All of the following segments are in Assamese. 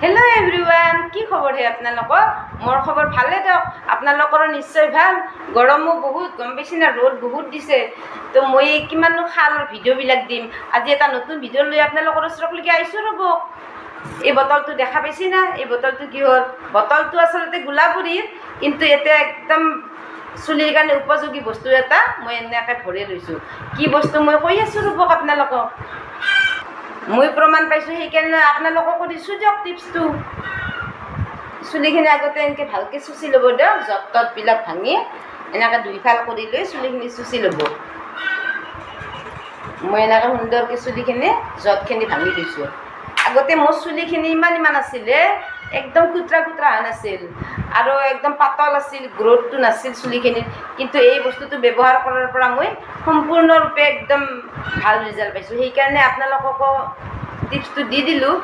हेलो एवरीवन की खबर है आपनालोকৰ मोर खबर भाले दियक आपनालोকৰ निश्चय ভাল गरमो बहुत गम बेছি ना रोड बहुत दिसे तो মই কিমানো খাল ভিডিও বিলাক দিম আজি এটা নতুন ভিডিও লৈ आपनालोকৰ ওচৰত লাগি আইছো ৰব এই বটলটো দেখা পাইছি না এই বটলটো কি হল বটলটো আসলতে গোলাপুৰীৰ কিন্তু এতে একদম চুলিৰ কাৰণে উপযোগী বস্তু এটা মই এনেকৈ ভৰি লৈছো কি বস্তু মই কৈ আছো ৰব आपनाলোকক মই প্ৰমাণ পাইছো সেইকাৰণে আপোনালোককো দিছো জক টিপছটো চুলিখিনি আগতে এনেকৈ ভালকৈ চুচি ল'ব দিয়ক জট বিলাক ভাঙি এনেকৈ দুইফাল কৰি লৈ চুলিখিনি চুচি ল'ব মই এনেকৈ সুন্দৰকৈ চুলিখিনি জটখিনি ভাঙি লৈছোঁ আগতে মোৰ চুলিখিনি ইমান আছিলে একদম কুটৰা হান আছিল আৰু একদম পাতল আছিল গ্ৰোথটো নাছিল চুলিখিনিৰ কিন্তু এই বস্তুটো ব্যৱহাৰ কৰাৰ পৰা মই সম্পূৰ্ণৰূপে একদম ভাল ৰিজাল্ট পাইছোঁ সেইকাৰণে আপোনালোককো টিপছটো দি দিলোঁ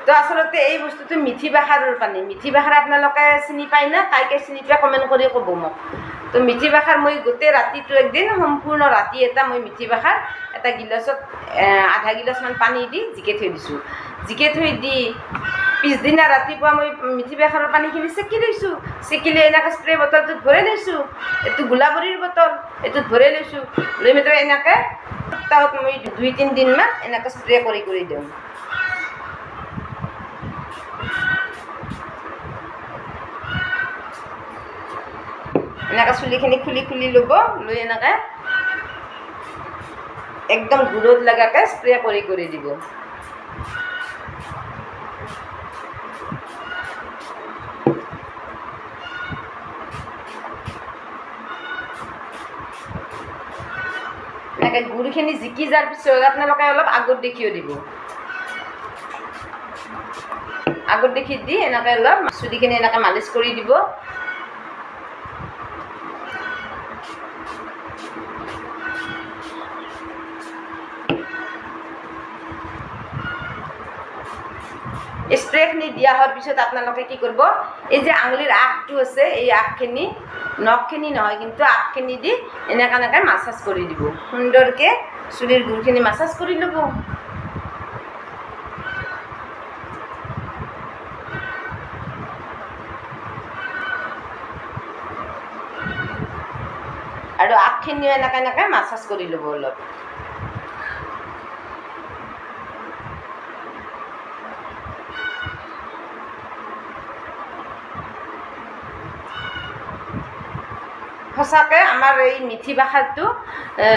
তো আসলতে এই বস্তুটো মিঠি বাখাৰৰ পানী মিঠি বাখাৰ আপোনালোকে চিনি পায় না কাইকে চিনি পায় কমেণ্ট কৰি ক'ব মোক তো মিঠি বাখাৰ মই গোটেই ৰাতিটো একদিন সম্পূৰ্ণ ৰাতি এটা মই মিঠি বাখাৰ এটা গিলাচত আধা গিলাচমান পানী দি জিকে থৈ দিছোঁ জিকে থৈ দি পিছদিনা ৰাতিপুৱা মই মিঠি বাখাৰৰ পানীখিনি চেকি লৈছোঁ চেকিলে এনেকৈ স্প্ৰে বটলটোত ভৰাই লৈছোঁ এইটো গোলাপুৰীৰ বটল এইটোত ভৰাই লৈছোঁ লৈ মাত্ৰ এনেকৈ সপ্তাহত মই 2-3 দিনমান এনেকৈ স্প্ৰে কৰি দিওঁ এনেকৈ চুলিখিনি খুলি ল'ব লৈ এনেকৈ একদম গুৰত লগাকৈ স্প্ৰে কৰি দিব এনেকৈ গুড়খিনি জিকি যোৱাৰ পিছত আপোনালোকে অলপ আগত দেখিও দিব আগত দেখি দি এনেকৈ অলপ চুলিখিনি এনেকৈ মালিচ কৰি দিব স্প্ৰেখিনি দিয়া হোৱাৰ পিছত আপোনালোকে কি কৰিব এই যে আঙুলিৰ আগটো আছে এই আগখিনি নখখিনি নহয় কিন্তু আগখিনি দি এনেকৈ মাছাজ কৰি দিব সুন্দৰকৈ চুলিৰ গুড়খিনি মাছাজ কৰি ল'ব আৰু আগখিনিও এনেকৈ মাছাজ কৰি ল'ব অলপ সঁচাকৈ আমাৰ এই মিঠি বাখাৰটো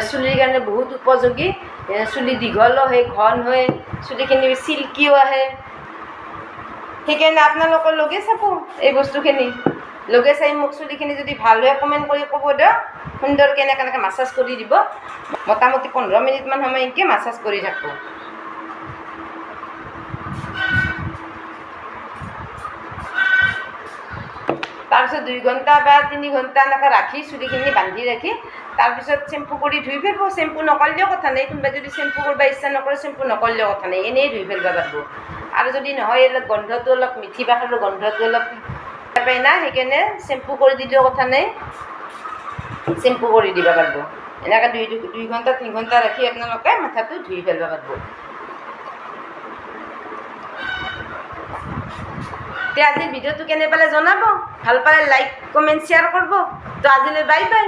চুলিৰ কাৰণে বহুত উপযোগী চুলি দীঘলো হয় ঘন হয় চুলিখিনি চিল্কিও আহে সেইকাৰণে আপোনালোকৰ লগে চাব এই বস্তুখিনি লগে চাই মোক চুলিখিনি যদি ভাল হয় কমেণ্ট কৰি ক'ব দিয়ক সুন্দৰকৈ এনেকৈ মাছাজ কৰি দিব মোটামুটি 15 মিনিটমান সময় এনেকৈ মাছাজ কৰি থাকোঁ তাৰপিছত 2 ঘণ্টা বা 3 ঘণ্টা এনেকৈ ৰাখি চুলিখিনি বান্ধি ৰাখি তাৰপিছত চেম্পু কৰি ধুই ফেলব চেম্পু নকৰিলেও কথা নাই কোনোবা যদি চেম্পু কৰিব ইচ্ছা নকৰে চেম্পু নকৰিলেও কথা নাই এনেই ধুই ফেলব পাৰিব আৰু যদি নহয় অলপ গন্ধটো অলপ মিঠি বাখাৰৰ গন্ধটো অলপ পায় না সেইকাৰণে চেম্পু কৰি দিলেও কথা নাই চেম্পু কৰি দিব পাৰিব এনেকৈ 2 ঘণ্টা 3 ঘণ্টা ৰাখি আপোনালোকে মাথাটো ধুই ফেলব পাৰিব আজিৰ ভিডিঅ'টো কেনে পালে জনাব ভাল পালে লাইক কমেণ্ট শ্বেয়াৰ কৰিব তো আজিলৈ বাই বাই